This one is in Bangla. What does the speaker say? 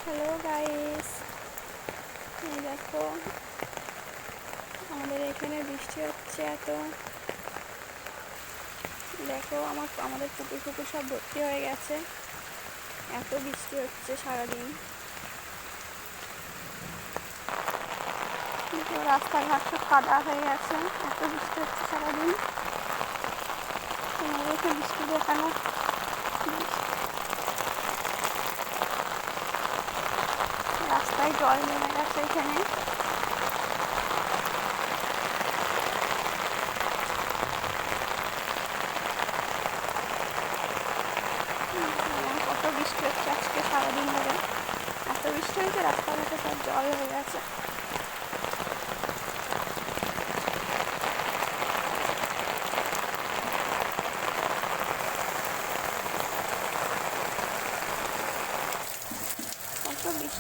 হ্যালো গাইস, এই দেখো আমাদের এখানে বৃষ্টি হচ্ছে এত। দেখো আমাদের পুকুর পুকুর সব ভর্তি হয়ে গেছে, এত বৃষ্টি হচ্ছে সারাদিন। দেখো রাস্তাঘাট সব কাদা হয়ে গেছে, এত বৃষ্টি হচ্ছে সারাদিন। তোমাদের এখানে বৃষ্টি দেখানো, রাস্তায় জল নেমে গেছে এখানে। কত বৃষ্টি হচ্ছে আজকে সারাদিন ধরে, এত বৃষ্টি হয়েছে রাস্তাঘাটে সব জল হয়ে গেছে।